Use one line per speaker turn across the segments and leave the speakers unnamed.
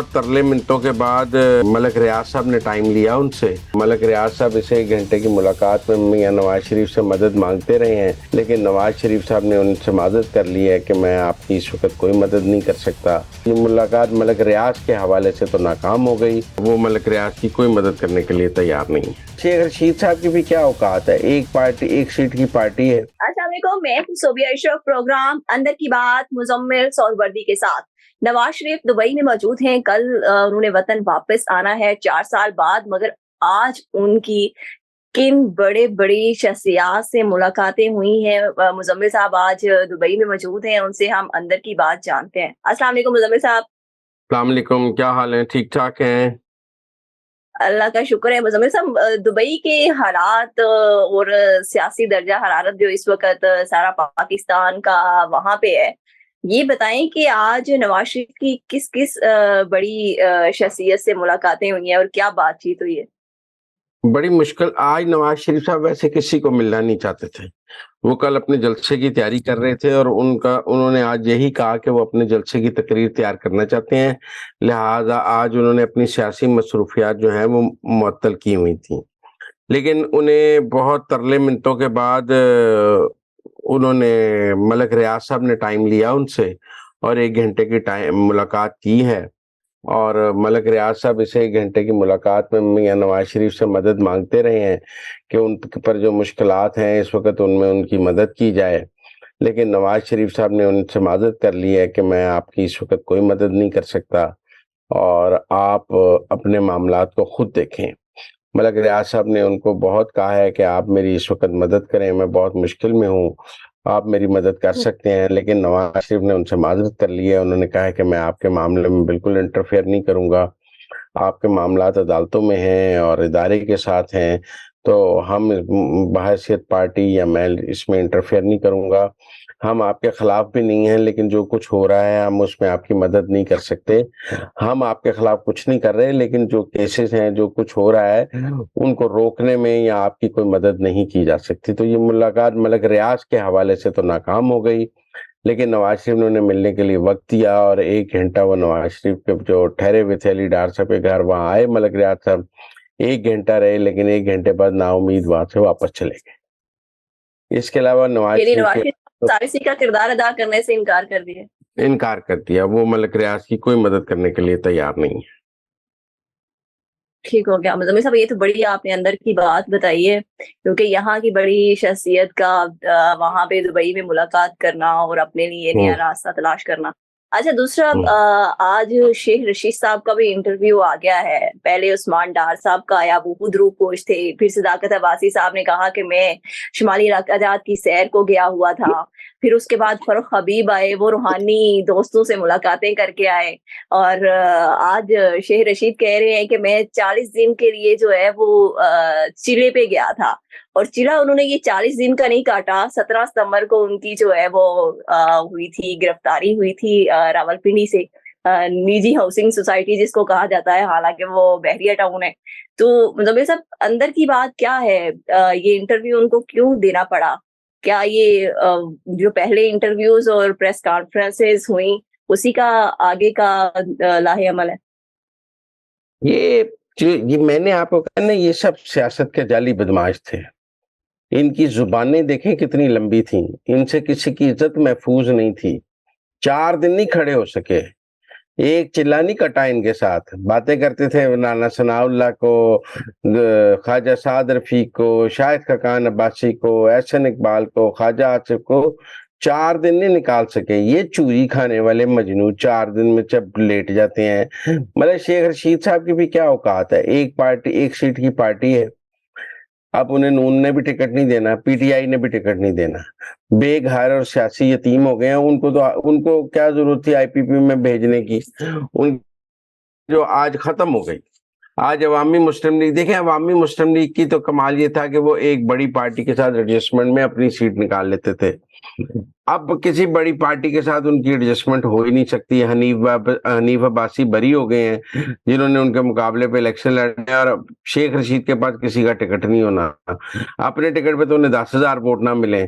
बहुत तरले मिनटों के बाद मलक रियाज साहब ने टाइम लिया उनसे। मलक रियाज साहब इसे 1 घंटे की मुलाकात में मियां नवाज शरीफ से मदद मांगते रहे हैं, लेकिन नवाज शरीफ साहब ने उनसे मदद कर ली है कि मैं आपकी इस वक्त कोई मदद नहीं कर सकता। ये मुलाकात मलक रियाज के हवाले से तो नाकाम हो गई। वो मलक रियाज की कोई मदद करने के लिए तैयार नहीं है। शेख रशीद साहब की भी क्या औकात है, एक पार्टी एक सीट की पार्टी है।
अस्सलाम वालेकुम, मैं सोबिया इशरफ, प्रोग्राम अंदर की बात मुजम्मिल सौरवर्दी के साथ। नवाज शरीफ दुबई में मौजूद हैं। कल उन्होंने वतन वापस आना है 4 साल बाद, मगर आज उनकी किन बड़े बड़ी शख्सियात से मुलाकातें हुई हैं। मुजम्मिल साहब आज दुबई में मौजूद हैं, उनसे हम अंदर की बात जानते हैं। अस्सलाम वालेकुम मुजम्मिल साहब।
अस्सलाम वालेकुम, क्या हाल है? ठीक ठाक हैं?
अल्लाह का शुक्र है। मुजम्मिल साहब, दुबई के हालात और सियासी दर्जा हरारत जो इस वक्त सारा पाकिस्तान का वहां पे है, ये बताएं कि आज नवाज शरीफ की किस किस बड़ी शख्सियत से मुलाकातें हुई हैं और क्या बातचीत हुई है।
बड़ी मुश्किल। आज नवाज शरीफ साहब वैसे किसी को मिलना नहीं चाहते थे। वो कल अपने जलसे की तैयारी कर रहे थे और उन्होंने आज यही कहा कि वो अपने जलसे की तकरीर तैयार करना चाहते हैं, लिहाजा आज उन्होंने अपनी सियासी मसरूफियात जो है वो मुअत्तल की हुई थी। लेकिन उन्हें बहुत तरले मिनटों के बाद उन्होंने मलक रियाज साहब ने टाइम लिया उनसे और 1 घंटे की टाइम मुलाकात की है। और मलक रियाज साहब इसे 1 घंटे की मुलाकात में मियां नवाज शरीफ से मदद मांगते रहे हैं कि उन पर जो मुश्किलात हैं इस वक्त उनमें उनकी मदद की जाए, लेकिन नवाज शरीफ साहब ने उनसे मदद कर ली है कि मैं आपकी इस वक्त कोई मदद नहीं कर सकता और आप अपने मामलात को खुद देखें। मलक रियाज साहब ने उनको बहुत कहा है कि आप मेरी इस वक्त मदद करें, मैं बहुत मुश्किल में हूँ, आप मेरी मदद कर सकते हैं। लेकिन नवाज शरीफ ने उनसे माजरत कर ली है। उन्होंने कहा है कि मैं आपके मामले में बिल्कुल इंटरफेयर नहीं करूंगा, आपके मामलात अदालतों में हैं और इदारे के साथ हैं, तो हम बहैसियत पार्टी या मैं इसमें इंटरफेयर नहीं करूंगा। हम आपके खिलाफ भी नहीं हैं, लेकिन जो कुछ हो रहा है हम उसमें आपकी मदद नहीं कर सकते। हम आपके खिलाफ कुछ नहीं कर रहे, लेकिन जो केसेस हैं, जो कुछ हो रहा है, उनको रोकने में या आपकी कोई मदद नहीं की जा सकती। तो ये मुलाकात मलक रियाज के हवाले से तो नाकाम हो गई, लेकिन नवाज शरीफ ने उन्हें मिलने के लिए वक्त दिया और 1 घंटा वो नवाज शरीफ के जो ठहरे हुए थे अली डार साहब के घर, वहां आए मलक रियाज साहब। 1 घंटा रहे, लेकिन 1 घंटे बाद नाउमीद वहां से वापस चले गए। इसके अलावा नवाज
यानी
शरीफ
नवाज
के
शरीफ सारसी का किरदार अदा करने से इनकार कर दिया।
इनकार कर दिया। वो मलक रियाज की कोई मदद करने के लिए तैयार नहीं है।
ठीक हो गया मुजम्मिल साहब, ये तो बड़ी आपने अंदर की बात बताई है, क्योंकि यहाँ की बड़ी शख्सियत का वहां पे दुबई में मुलाकात करना और अपने लिए नया
हम्म
रास्ता तलाश करना। अच्छा, दूसरा
हम्म
आज शेख रशीद साहब का भी इंटरव्यू आ गया है। पहले उस्मान डार साहब का आया, वो खुद रूपोश थे। फिर सदाकत अब्बासी साहब ने कहा कि मैं शुमाली इलाकाजात की सैर को गया हुआ था। फिर उसके बाद फरूख हबीब आए, वो रूहानी दोस्तों से मुलाकातें करके आए। और आज शेख रशीद कह रहे हैं कि मैं 40 दिन के लिए जो है वो चिले पे गया था। और चिला उन्होंने ये 40 दिन का नहीं काटा। 17 सितंबर को उनकी जो है वो हुई थी, गिरफ्तारी हुई थी रावलपिंडी से, निजी हाउसिंग सोसाइटी जिसको कहा जाता है, हालांकि वो बहरिया टाउन है। तो मतलब ये सब अंदर की बात क्या है, ये इंटरव्यू उनको क्यों देना पड़ा? क्या ये जो पहले इंटरव्यूज और प्रेस कॉन्फ्रेंसेस हुई, उसी का आगे का लाहे अमल है?
ये ये मैंने आपको कहा ना, ये सब सियासत के जाली बदमाश थे। इनकी जुबानें देखें कितनी लंबी थी, इनसे किसी की इज्जत महफूज नहीं थी। 4 दिन नहीं खड़े हो सके, एक चिल्ला नहीं कटा इनके साथ। बातें करते थे नाना सनाउल्लाह को, ख्वाजा साद रफीक को, शाहिद खकान अब्बासी को, एहसन इकबाल को, ख्वाजा आसिफ को। 4 दिन नहीं निकाल सके। ये चूरी खाने वाले मजनू 4 दिन में जब लेट जाते हैं। मतलब शेख रशीद साहब की भी क्या औकात है, एक पार्टी एक सीट की पार्टी है। अब उन्हें नून ने भी टिकट नहीं देना, पीटीआई ने भी टिकट नहीं देना। बेघर और सियासी यतीम हो गए हैं। उनको क्या जरूरत थी आईपीपी में भेजने की? उन जो आज खत्म हो गई। आज अवामी मुस्लिम लीग देखें, अवामी मुस्लिम लीग की तो कमाल ये था कि वो एक बड़ी पार्टी के साथ एडजस्टमेंट में अपनी सीट निकाल लेते थे। अब किसी बड़ी पार्टी के साथ उनकी एडजस्टमेंट हो ही नहीं सकती। हनीफ अब्बासी बरी हो गए हैं, जिन्होंने उनके मुकाबले पे इलेक्शन लड़े, और शेख रशीद के पास किसी का टिकट नहीं होना। अपने टिकट पे तो उन्हें 10,000 वोट ना मिले,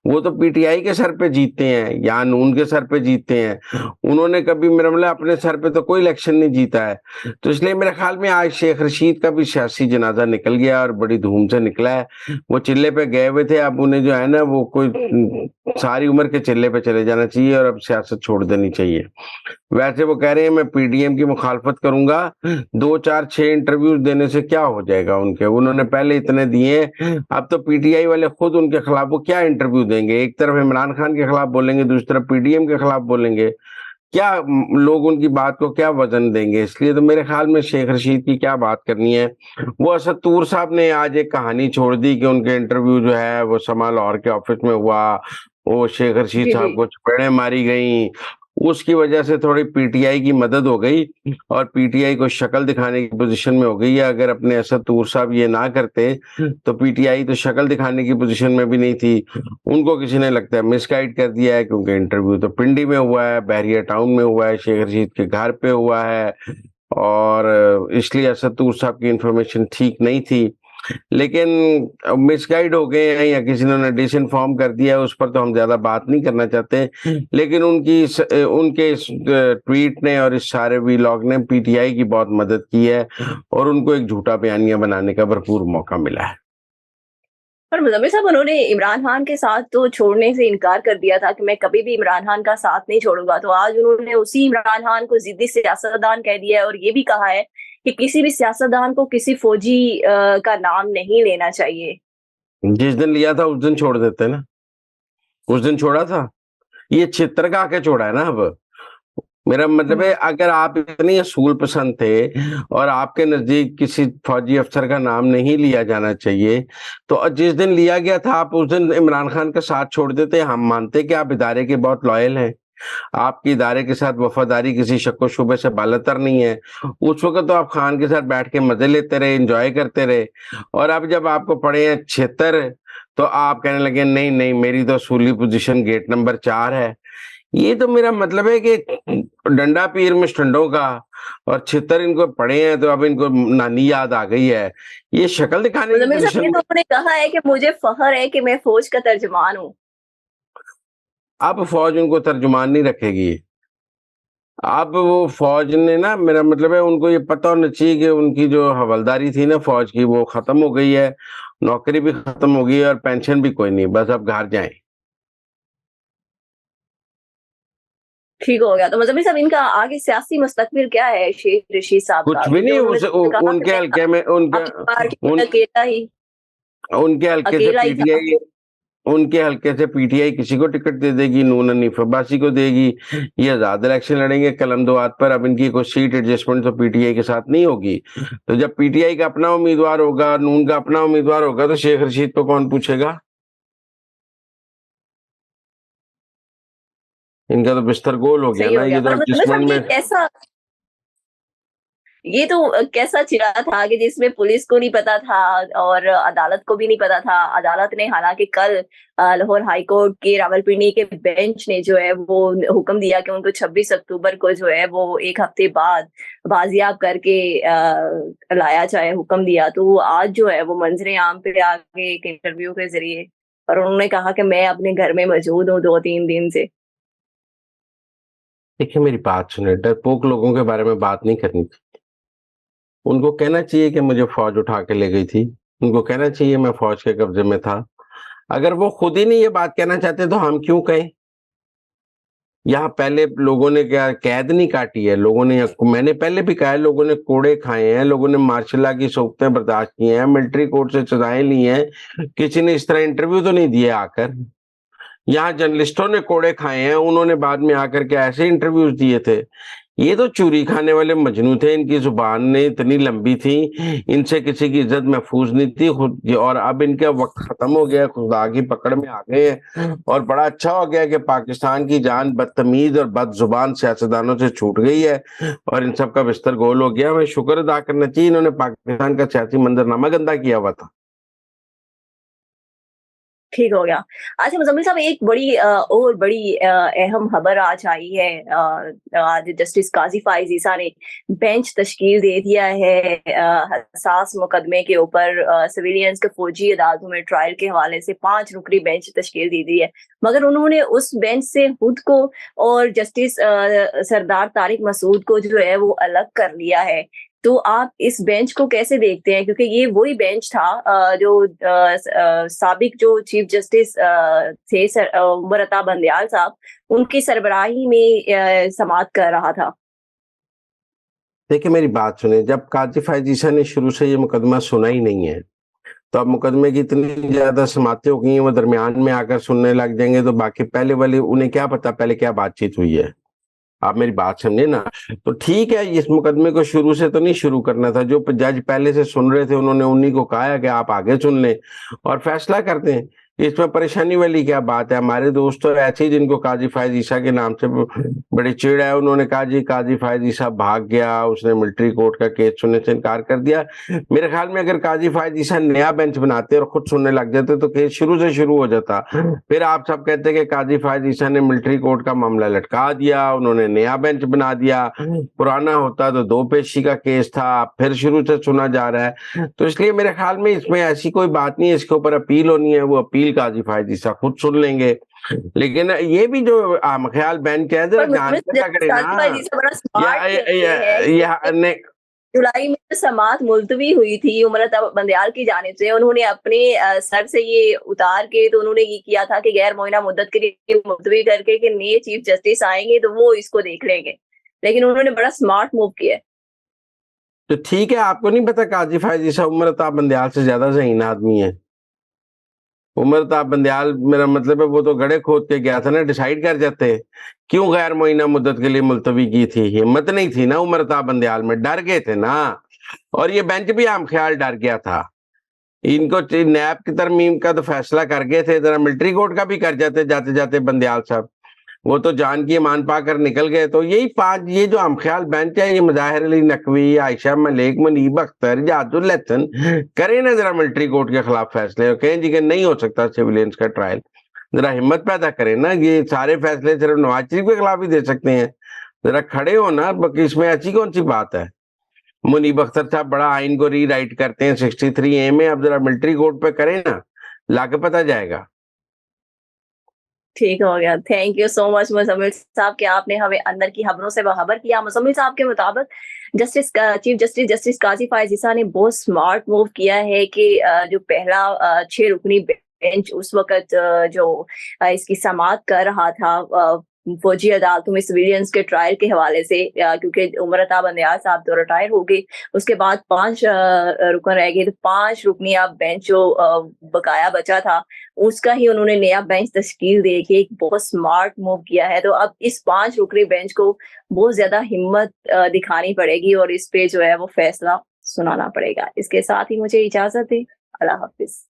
वो तो पीटीआई के सर पे जीतते हैं या नून के सर पे जीतते हैं। उन्होंने कभी मेरा मतलब अपने सर पे तो कोई इलेक्शन नहीं जीता है। तो इसलिए मेरे ख्याल में आज शेख रशीद का भी सियासी जनाजा निकल गया और बड़ी धूम से निकला है। वो चिल्ले पे गए हुए थे, अब उन्हें जो है ना वो कोई सारी उम्र के चिल्ले पे चले जाना चाहिए और अब सियासत छोड़ देनी चाहिए। वैसे वो कह रहे हैं मैं पीडीएम की मुखालफत करूंगा, 2 4 6 इंटरव्यूज देने से क्या हो जाएगा उनके, उन्होंने पहले इतने दिए। अब तो पीटीआई वाले खुद उनके खिलाफ वो क्या इंटरव्यू देंगे, एक तरफ इमरान खान के खिलाफ बोलेंगे, दूसरी तरफ पीडीएम के खिलाफ बोलेंगे, क्या लोग उनकी बात को क्या वजन देंगे। इसलिए तो मेरे ख्याल में शेख रशीद की क्या बात करनी है। वो असद तूर साहब ने आज एक कहानी छोड़ दी कि उनके इंटरव्यू जो है वो समा लाहौर के ऑफिस में हुआ, वो शेख रशीद
जी
साहब
जी।
को चपेड़े मारी गई, उसकी वजह से थोड़ी पीटीआई की मदद हो गई और पीटीआई को शक्ल दिखाने की पोजीशन में हो गई है। अगर अपने असद तूर साहब ये ना करते तो पीटीआई तो शक्ल दिखाने की पोजीशन में भी नहीं थी। उनको किसी ने लगता है मिसगाइड कर दिया है, क्योंकि इंटरव्यू तो पिंडी में हुआ है, बहरिया टाउन में हुआ है, शेख रशीद के घर पे हुआ है, और इसलिए असद तूर साहब की इंफॉर्मेशन ठीक नहीं थी। लेकिन मिसगाइड हो गए हैं या किसी ने डिसइंफॉर्म कर दिया है, उस पर तो हम ज्यादा बात नहीं करना चाहते। लेकिन उनके इस ट्वीट ने और इस सारे वीलॉग ने पीटीआई की बहुत मदद की है और उनको एक झूठा बयानिया बनाने का भरपूर मौका मिला है।
पर मुज़म्मिल साहब, उन्होंने इमरान खान के साथ तो छोड़ने से इनकार कर दिया था कि मैं कभी भी इमरान खान का साथ नहीं छोड़ूंगा। तो आज उन्होंने उसी इमरान खान को जिद्दी सियासतदान कह दिया है और ये भी कहा है कि किसी भी सियासतदान को किसी फौजी का नाम नहीं लेना चाहिए।
जिस दिन लिया था उस दिन छोड़ देते ना, उस दिन छोड़ा था, ये छितर का आके छोड़ा है ना। अब मेरा मतलब है, अगर आप इतने असूल पसंद थे और आपके नजदीक किसी फौजी अफसर का नाम नहीं लिया जाना चाहिए, तो जिस दिन लिया गया था आप उस दिन इमरान खान का साथ छोड़ देते। हम मानते कि आप इदारे के बहुत लॉयल हैं, आपकी इदारे के साथ वफादारी किसी शक्को शुबे से बालतर नहीं है। उस वक्त तो आप खान के साथ बैठ के मजे लेते रहे, एंजॉय करते रहे, और अब जब आपको पड़े हैं 76 तो आप कहने लगे नहीं नहीं मेरी तो असूली पोजीशन गेट नंबर 4 है। ये तो मेरा मतलब है कि डंडा पीर में स्टंडों का, और 76 इनको पड़े हैं तो अब इनको नानी याद आ गई है। ये शक्ल दिखाने की
मुज़म्मिल साहब, ये
पोजीशन।
तो उन्होंने कहा है कि मुझे फख्र है कि मैं फौज का तर्जुमान हूँ।
अब फौज उनको तर्जुमान नहीं रखेगी। अब वो फौज ने ना, मेरा मतलब है उनको ये पता होना चाहिए कि उनकी जो हवलदारी थी ना फौज की वो खत्म हो गई है, नौकरी भी खत्म हो गई है और पेंशन भी कोई नहीं, बस अब घर जाएं।
ठीक हो गया। तो मुज़म्मिल साहब, इनका आगे सियासी मुस्तकबिल क्या है शेख रशीद साहब का?
कुछ भी
क्योंकि
नहीं,
उन्होंने तो कहा कि
उनके
मैं
हल्के में
अपनी पार्टी में
उनके हल्के से
अकेला ही था।
पीटीआई, उनके हल्के से पीटीआई किसी को टिकट दे देगी, नून हनीफ अब्बासी को देगी, ये आजाद इलेक्शन लड़ेंगे कलमदुआत पर। अब इनकी कोई सीट एडजस्टमेंट तो पीटीआई के साथ नहीं होगी। तो जब पीटीआई का अपना उम्मीदवार होगा, नून का अपना उम्मीदवार होगा, तो शेख रशीद को कौन पूछेगा। इनका तो बिस्तर गोल हो गया
सही
ना,
हो गया।
ये तो
पर मुज़म्मिल साहब,
एडजस्टमेंट में।
ये तो कैसा चिढ़ा था कि जिसमें पुलिस को नहीं पता था और अदालत को भी नहीं पता था। अदालत ने हालांकि कल लाहौर हाई कोर्ट के रावलपिंडी के बेंच ने जो है वो हुक्म दिया कि उनको 26 अक्टूबर को जो है वो एक हफ्ते बाद बाजियाब करके लाया जाए, हुक्म दिया। तो आज जो है वो मंजरे आम पे आ गए एक इंटरव्यू के जरिए, और उन्होंने कहा कि मैं अपने घर में मौजूद हूँ 2 3 दिन से।
देखिए मेरी बात सुने, डरपोक लोगों के बारे में बात नहीं करनी थी। उनको कहना चाहिए कि मुझे फौज उठा के ले गई थी, उनको कहना चाहिए मैं फौज के कब्जे में था। अगर वो खुद ही नहीं ये बात कहना चाहते तो हम क्यों कहें। यहाँ पहले लोगों ने क्या कैद नहीं काटी है, लोगों ने, मैंने पहले भी कहा है, लोगों ने कोड़े खाए हैं, लोगों ने मार्शल लॉ की सौकतें बर्दाश्त की हैं, मिलिट्री कोर्ट से सजाएं ली हैं। किसी ने इस तरह इंटरव्यू तो नहीं दिए आकर। यहाँ जर्नलिस्टों ने कोड़े खाए हैं, उन्होंने बाद में आकर के ऐसे इंटरव्यूज दिए थे। ये तो चूरी खाने वाले मजनू थे, इनकी जुबान ने इतनी लंबी थी, इनसे किसी की इज्जत महफूज नहीं थी खुद। और अब इनका वक्त खत्म हो गया, खुदा की पकड़ में आ गए हैं, और बड़ा अच्छा हो गया कि पाकिस्तान की जान बदतमीज और बदजुबान सियासतदानों से छूट गई है और इन सब का बिस्तर गोल हो गया। हमें शुक्र अदा करना चाहिए, इन्होंने पाकिस्तान का सियासी मंजरनामा गंदा किया हुआ था।
ठीक हो गया। अच्छा मुज़म्मिल साहब, एक बड़ी और बड़ी अहम खबर आज आई है। आज जस्टिस काज़ी फ़ाइज़ ईसा ने बेंच तश्कील दे दिया है हसास मुकदमे के ऊपर, सिविलियंस के फ़ौजी अदालतों में ट्रायल के हवाले से 5 रुकनी बेंच तश्कील दे दी है। मगर उन्होंने उस बेंच से खुद को और जस्टिस सरदार तारिक मसूद को जो है वो अलग कर लिया है। तो आप इस बेंच को कैसे देखते हैं? क्योंकि ये वही बेंच था जो साबिक जो चीफ जस्टिस थे उमर अता बंदयाल साहब, उनकी सरबराही में समाअत कर रहा था।
देखिए मेरी बात सुनिए, जब काजी फ़ाइज़ ईसा ने शुरू से ये मुकदमा सुना ही नहीं है, तो अब मुकदमे की इतनी ज़्यादा समाअतें हो गई हैं, वो दरमियान में आकर सुनने लग जाएँगे, तो बाकी पहले वाले उन्हें क्या पता पहले क्या बातचीत हुई है। आप मेरी बात समझे ना? तो ठीक है, इस मुकदमे को शुरू से तो नहीं शुरू करना था, जो जज पहले से सुन रहे थे उन्होंने उन्हीं को कहा है कि आप आगे सुन लें और फैसला कर दें। इसमें परेशानी वाली क्या बात है? हमारे दोस्त तो ऐसे ही जिनको काजी फ़ाइज़ ईसा के नाम से बड़ी चिढ़ है, उन्होंने कहा जी काजी फ़ाइज़ ईसा भाग गया, उसने मिलिट्री कोर्ट का केस सुनने से इनकार कर दिया। मेरे ख्याल में अगर काजी फ़ाइज़ ईसा नया बेंच बनाते और खुद सुनने लग जाते तो केस शुरू से शुरू हो जाता। फिर आप सब कहते कि काजी फ़ाइज़ ईसा ने मिलिट्री कोर्ट का मामला लटका दिया, उन्होंने नया बेंच बना दिया। पुराना होता तो 2 पेशी का केस था, फिर शुरू से सुना जा रहा है। तो इसलिए मेरे ख्याल में इसमें ऐसी कोई बात नहीं है, इसके ऊपर अपील होनी है, वो अपील काजी फ़ाइज़ ईसा खुद सुन लेंगे। लेकिन ये भी जो आमख़याल बेंच है, ज़रा
पर
जाँच
मुस्लिम
पता करें
काज़ी फ़ाइज़
ना।
ईसा बड़ा
या
स्मार्ट थे, है
या
कि
ने
जुलाई में जो समाअत मुलतवी हुई थी उमर अता बंदयाल की जानिब से, उन्होंने अपने सर से ये उतार के तो उन्होंने ये किया था कि गैर मुअय्यना मुद्दत के लिए मुलतवी करके कि नए चीफ जस्टिस आएँगे तो वो इसको देख लेंगे। लेकिन उन्होंने बड़ा स्मार्ट मूव किया है।
तो ठीक है, आपको नहीं पता काजी फ़ाइज़ ईसा उमर अता बंदयाल से ज़्यादा ज़हीन आदमी है। उमर अता बंदयाल मेरा मतलब है वो तो गड्ढे खोद के गया था ना, डिसाइड कर जाते। क्यों गैर मुअय्यना मुद्दत के लिए मुलतवी की थी? हिम्मत नहीं थी ना उमर अता बंदयाल में, डर गए थे ना। और ये बेंच भी आमख़याल डर गया था। इनको नैब की तरमीम का तो फैसला कर गए थे, ज़रा मिलिट्री कोर्ट का भी कर जाते जाते-जाते बंदयाल साहब। वो तो जान की ईमान पाकर निकल गए। तो यही 5 ये जो आमख़याल बेंच है, ये मुज़ाहिर अली नकवी, आयशा मलिक, मुनीब अख्तर, जादुल हसन करें ना ज़रा मिलिट्री कोर्ट के खिलाफ फैसले और कहें जी कि नहीं हो सकता सिविलियंस का ट्रायल। ज़रा हिम्मत पैदा करें ना, ये सारे फैसले सिर्फ नवाज शरीफ के खिलाफ ही दे सकते हैं। ज़रा खड़े हो ना, बाकी इसमें ऐसी कौन-सी बात है? मुनीब अख्तर साहब बड़ा आइन को रीराइट करते हैं 63 ए में, अब ज़रा मिलिट्री कोर्ट पे करें ना, लाके पता जाएगा।
ठीक हो गया। Thank you so much Muzammil साहब कि आपने हमें अंदर की खबरों से बाखबर किया। मुज़म्मिल साहब के मुताबिक chief justice justice Qazi Faiz ईसा ने बहुत स्मार्ट मूव किया है कि जो पहला 6 रुकनी बेंच उस वक़्त इसकी समाअत कर रहा था फौजी अदालतों में सिविलियंस के ट्रायल के हवाले से, क्योंकि उमर अता बंदयाल साहब तो रिटायर हो गए। उसके बाद 5 रुकन रह गए, तो 5 रुकनी अब बेंच जो बकाया बचा था उसका ही उन्होंने नया बेंच तश्कील दे के एक बहुत स्मार्ट मूव किया है। तो अब इस 5 रुकनी बेंच को बहुत ज़्यादा हिम्मत दिखानी पड़ेगी और इस पे जो है वो फैसला सुनाना पड़ेगा। इसके साथ ही मुझे इजाज़त दें। अल्लाह हाफ़िज़।